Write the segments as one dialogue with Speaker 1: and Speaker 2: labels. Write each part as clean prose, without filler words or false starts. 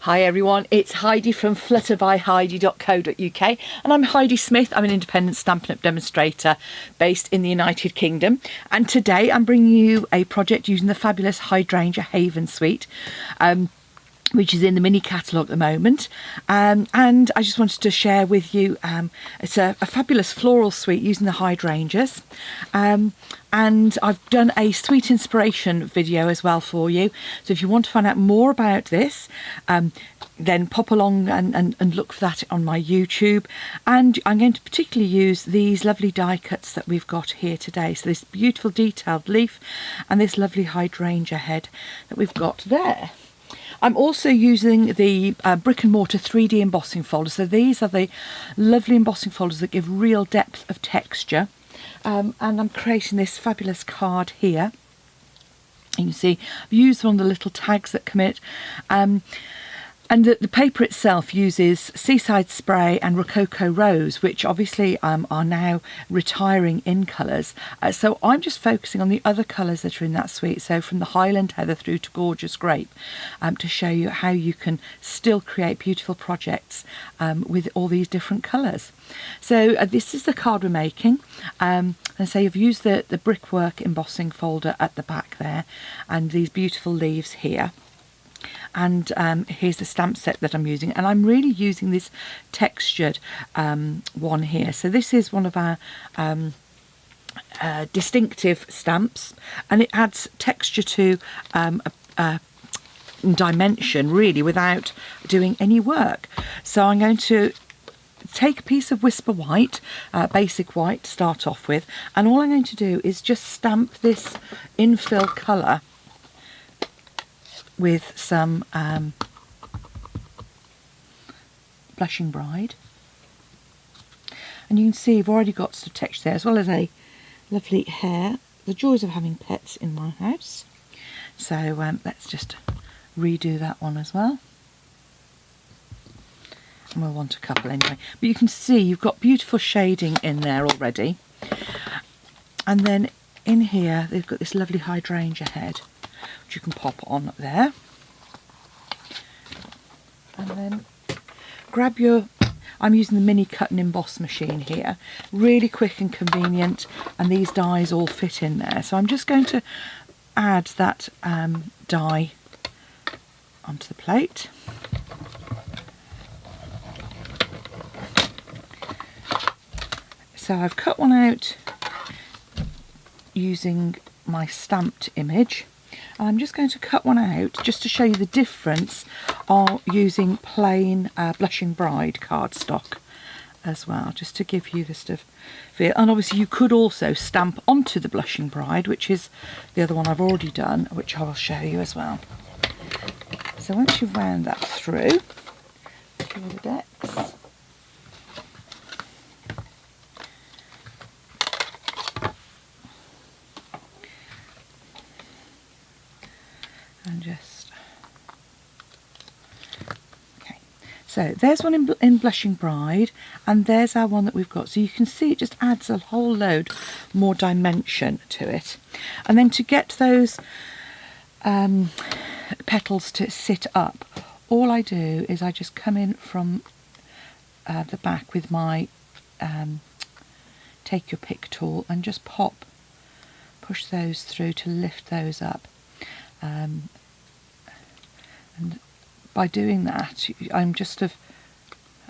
Speaker 1: Hi everyone, it's Heidi from flutterbyheidi.co.uk and I'm Heidi Smith. I'm an independent Stampin' Up! Demonstrator based in the United Kingdom, and today I'm bringing you a project using the fabulous Hydrangea Haven suite, which is in the mini catalogue at the moment, and I just wanted to share with you, it's a fabulous floral suite using the hydrangeas, and I've done a sweet inspiration video as well for you, so if you want to find out more about this, then pop along and look for that on my YouTube. And I'm going to particularly use these lovely die cuts that we've got here today, so this beautiful detailed leaf and this lovely hydrangea head that we've got there. I'm also using the brick and mortar 3D embossing folders. So these are the lovely embossing folders that give real depth of texture. And I'm creating this fabulous card here. You can see I've used one of the little tags that come in it. And the paper itself uses Seaside Spray and Rococo Rose, which obviously are now retiring in colours. So I'm just focusing on the other colours that are in that suite, so from the Highland Heather through to Gorgeous Grape, to show you how you can still create beautiful projects with all these different colours. So this is the card we're making. And so you've used the brickwork embossing folder at the back there, and these beautiful leaves here. And here's the stamp set that I'm using, and I'm really using this textured one here. So this is one of our distinctive stamps, and it adds texture to dimension really without doing any work. So I'm going to take a piece of Whisper White, basic white to start off with, and all I'm going to do is just stamp this infill colour with some Blushing Bride, and you can see you've already got some texture there, as well as a lovely hair. The joys of having pets in my house. So let's just redo that one as well, and we'll want a couple anyway. But you can see you've got beautiful shading in there already, and then in here they've got this lovely hydrangea head, which you can pop on there, and then grab your, I'm using the mini cut and emboss machine here, really quick and convenient, and these dies all fit in there. So I'm just going to add that die onto the plate. So I've cut one out using my stamped image. I'm just going to cut one out just to show you the difference of using plain Blushing Bride cardstock as well, just to give you this sort of feel. And obviously you could also stamp onto the Blushing Bride, which is the other one I've already done, which I will show you as well. So once you've wound that through the decks, and just, okay, so there's one in Blushing Bride, and there's our one that we've got. So you can see it just adds a whole load more dimension to it. And then to get those petals to sit up, all I do is I just come in from the back with my take your pick tool and just push those through to lift those up. And by doing that, I'm just, as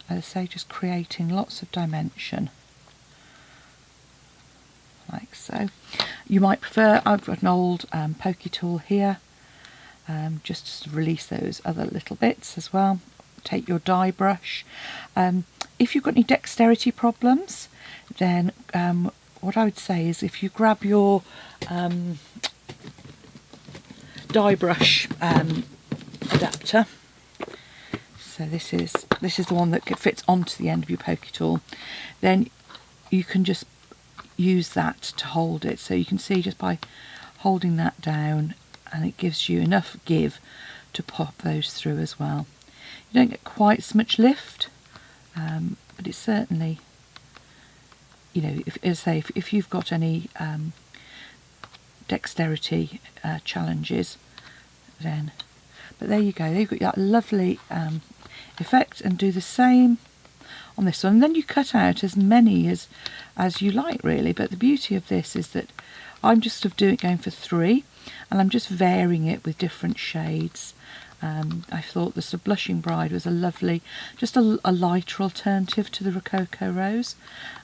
Speaker 1: I say, just creating lots of dimension, like so. You might prefer, I've got an old pokey tool here, just to release those other little bits as well. Take your die brush. If you've got any dexterity problems, then what I would say is if you grab your die brush adapter, so this is the one that fits onto the end of your pokey tool, then you can just use that to hold it. So you can see just by holding that down, and it gives you enough give to pop those through as well. You don't get quite so much lift, but it's certainly, you know, if you've got any dexterity challenges, then But there you go, you've got that lovely effect, and do the same on this one. And then you cut out as many as you like, really. But the beauty of this is that I'm just going for 3, and I'm just varying it with different shades. I thought the sort of Blushing Bride was a lovely, just a lighter alternative to the Rococo Rose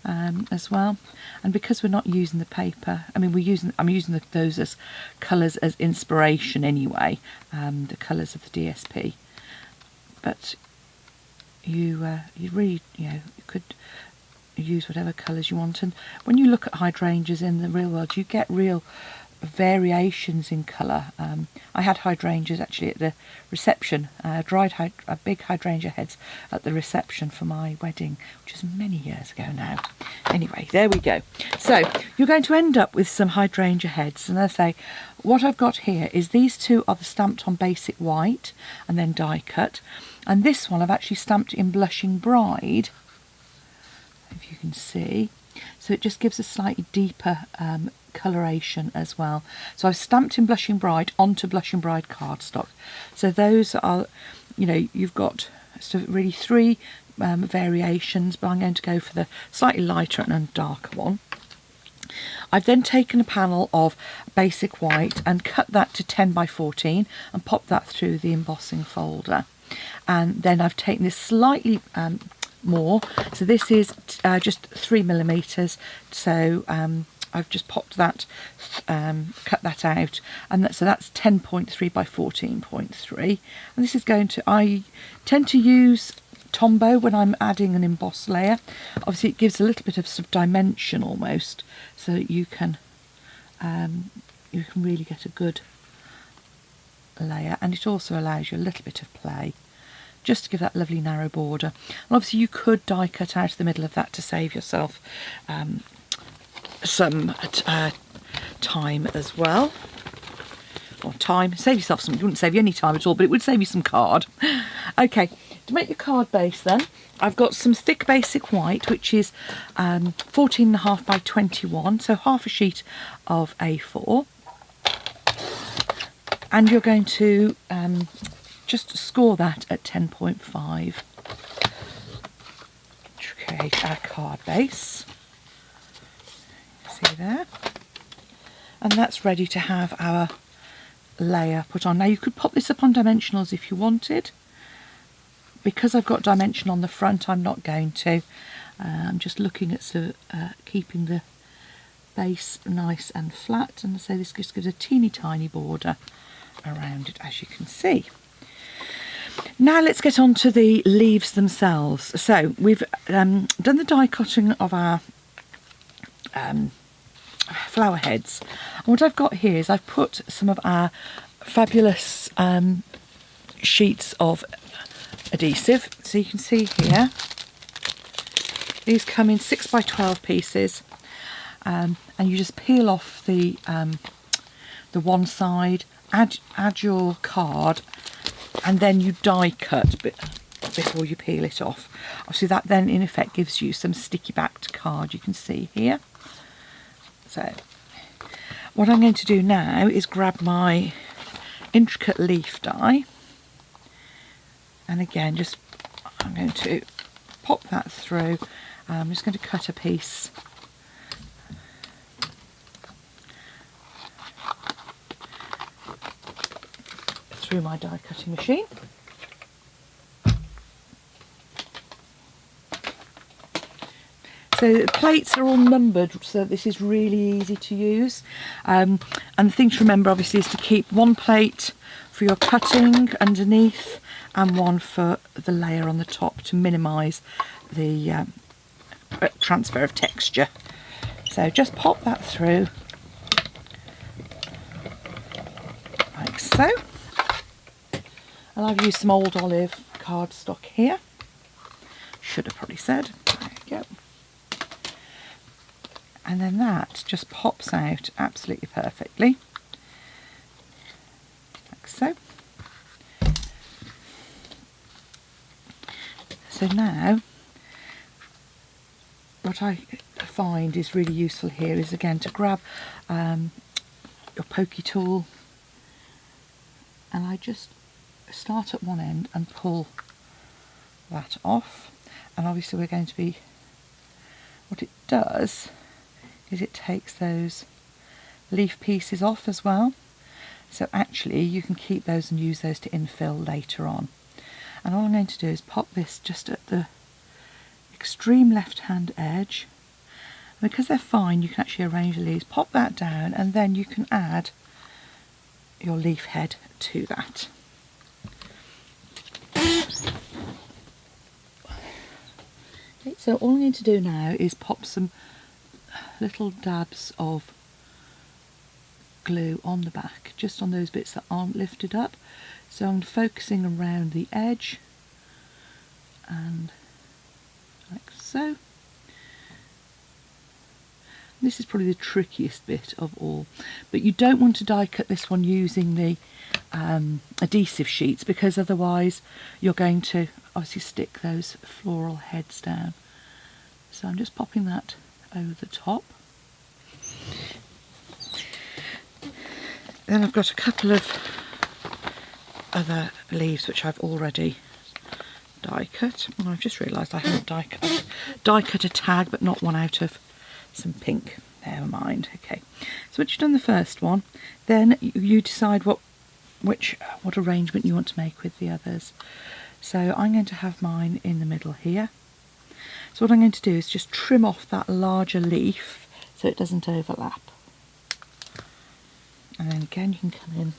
Speaker 1: as well. And because we're not using the paper, I mean, I'm using those as colours as inspiration anyway, the colours of the DSP. But you really, you could use whatever colours you want. And when you look at hydrangeas in the real world, you get real variations in colour. I had hydrangeas actually at the reception, big hydrangea heads at the reception for my wedding, which is many years ago now. Anyway, there we go. So you're going to end up with some hydrangea heads, and as I say, what I've got here is these 2 are the stamped on basic white and then die cut, and this one I've actually stamped in Blushing Bride, if you can see, so it just gives a slightly deeper coloration as well. So I've stamped in Blushing Bride onto Blushing Bride cardstock. So those are, you've got really 3 variations, but I'm going to go for the slightly lighter and darker one. I've then taken a panel of basic white and cut that to 10 by 14 and popped that through the embossing folder. And then I've taken this slightly more, so this is just 3mm, so I've just popped that, cut that out, and so that's 10.3 by 14.3. And this is going to, I tend to use Tombow when I'm adding an embossed layer. Obviously it gives a little bit of sort of dimension almost, so that you can really get a good layer, and it also allows you a little bit of play, just to give that lovely narrow border. And obviously you could die cut out of the middle of that to save yourself some time as well. Or time, save yourself some, it wouldn't save you any time at all, but it would save you some card. Okay, to make your card base then, I've got some thick basic white, which is 14.5 by 21, so half a sheet of A4. And you're going to just score that at 10.5 to create our card base. See there? And that's ready to have our layer put on. Now you could pop this up on dimensionals if you wanted. Because I've got dimension on the front, I'm not going to. I'm just looking at keeping the base nice and flat, and so this just gives a teeny tiny border around it, as you can see. Now let's get on to the leaves themselves. So we've done the die cutting of our flower heads, and what I've got here is I've put some of our fabulous sheets of adhesive. So you can see here, these come in 6 by 12 pieces, and you just peel off the one side, add your card, and then you die cut before you peel it off. Obviously that then in effect gives you some sticky backed card, you can see here. So what I'm going to do now is grab my intricate leaf die, and again just I'm going to pop that through. I'm just going to cut a piece through my die cutting machine. So the plates are all numbered, so this is really easy to use. And the thing to remember obviously is to keep one plate for your cutting underneath and one for the layer on the top to minimise the transfer of texture. So just pop that through like so. And I've used some old olive cardstock here. Should have probably said. There you go. And then that just pops out absolutely perfectly, like so. So now, what I find is really useful here is again to grab your pokey tool, and I just start at one end and pull that off, and obviously we're going to be, what it does is it takes those leaf pieces off as well, so actually you can keep those and use those to infill later on. And all I'm going to do is pop this just at the extreme left hand edge, and because they're fine you can actually arrange the leaves, pop that down, and then you can add your leaf head to that. Okay, so all I'm going to do now is pop some little dabs of glue on the back, just on those bits that aren't lifted up. So I'm focusing around the edge, and like so. This is probably the trickiest bit of all, but you don't want to die cut this one using the adhesive sheets, because otherwise you're going to obviously stick those floral heads down. So I'm just popping that over the top. Then I've got a couple of other leaves which I've already die cut. And I've just realised I haven't die cut a tag, but not one out of some pink. Never mind. Okay, so once you've done the first one, then you decide what arrangement you want to make with the others. So I'm going to have mine in the middle here. So what I'm going to do is just trim off that larger leaf so it doesn't overlap. And then again you can come in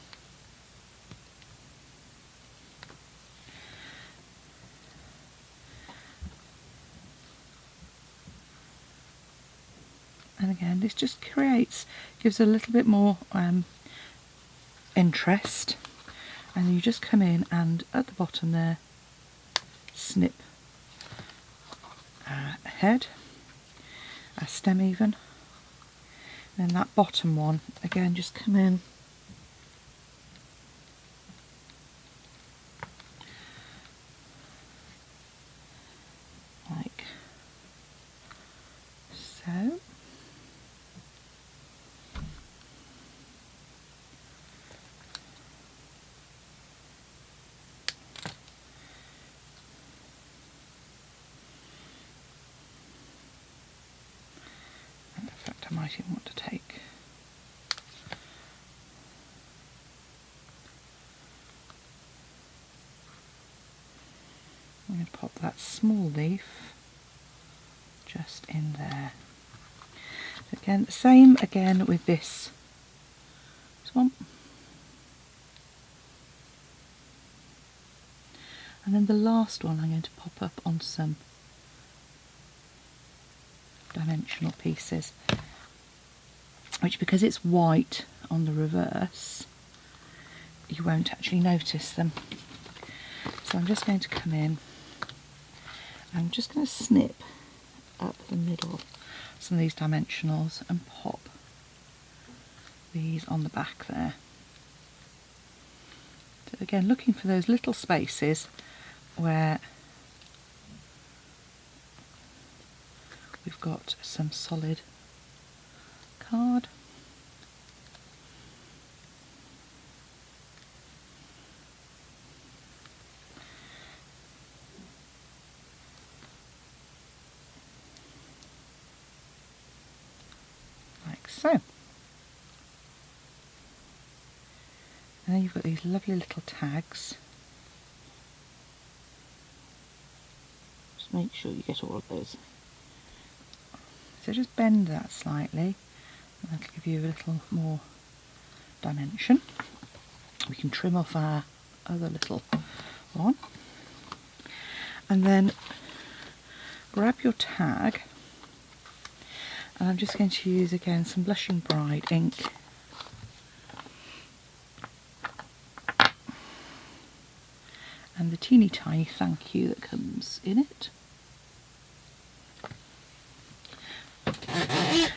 Speaker 1: and again this just gives a little bit more interest, and you just come in and at the bottom there snip a head, a stem even. Then that bottom one, again, just come in like so. In fact, I might even want to take I'm going to pop that small leaf just in there. Again, the same again with this one. And then the last one I'm going to pop up on some dimensional pieces, which, because it's white on the reverse, you won't actually notice them. So I'm just going to come in, I'm just going to snip up the middle some of these dimensionals and pop these on the back there. So again, looking for those little spaces where we've got some solid card. Like so. And then you've got these lovely little tags. Just make sure you get all of those. So just bend that slightly, and that'll give you a little more dimension. We can trim off our other little one. And then grab your tag, and I'm just going to use again some Blushing Bride ink. And the teeny tiny thank you that comes in it.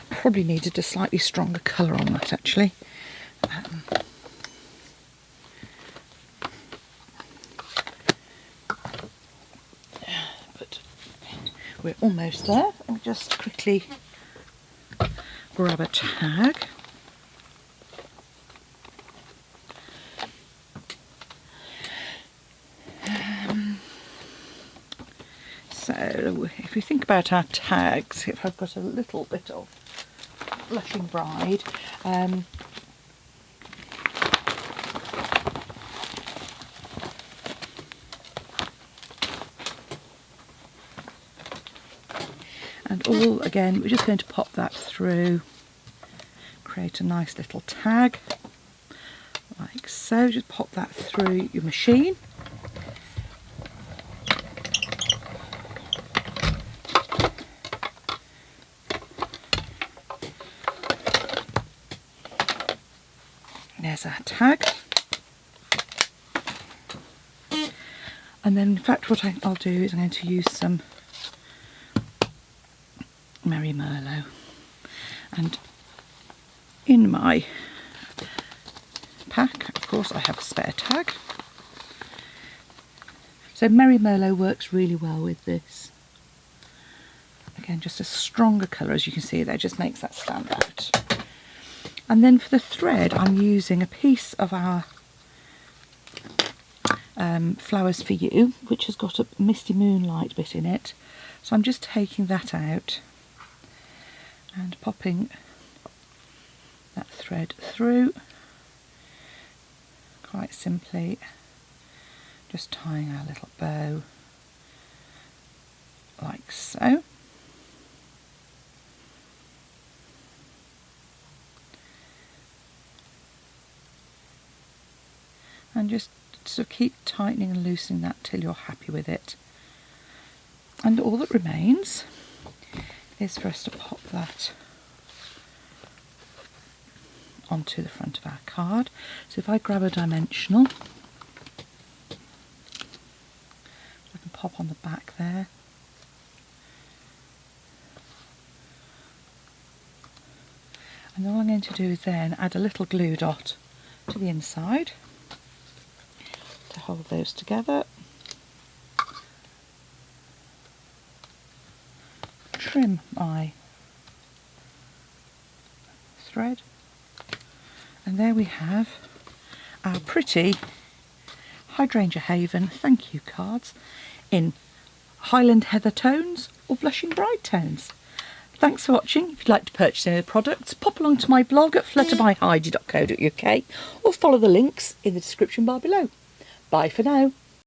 Speaker 1: Probably needed a slightly stronger colour on that actually. But we're almost there. I'll just quickly grab a tag. So if we think about our tags, if I've got a little bit of Blushing Bride, and all again, we're just going to pop that through, create a nice little tag like so. Just pop that through your machine. There's our tag. And then in fact what I'll do is I'm going to use some Merry Merlot, and in my pack of course I have a spare tag. So Merry Merlot works really well with this. Again, just a stronger colour, as you can see there, just makes that stand out. And then for the thread I'm using a piece of our Flowers for You, which has got a Misty Moonlight bit in it. So I'm just taking that out and popping that thread through, quite simply just tying our little bow like so. And just sort of keep tightening and loosening that till you're happy with it. And all that remains is for us to pop that onto the front of our card. So if I grab a dimensional, I can pop on the back there. And all I'm going to do is then add a little glue dot to the inside to hold those together. Trim my thread, and there we have our pretty Hydrangea Haven thank you cards in Highland Heather tones or Blushing Bride tones. Thanks for watching. If you'd like to purchase any of the products, pop along to my blog at flutterbyheidi.co.uk or follow the links in the description bar below. Bye for now.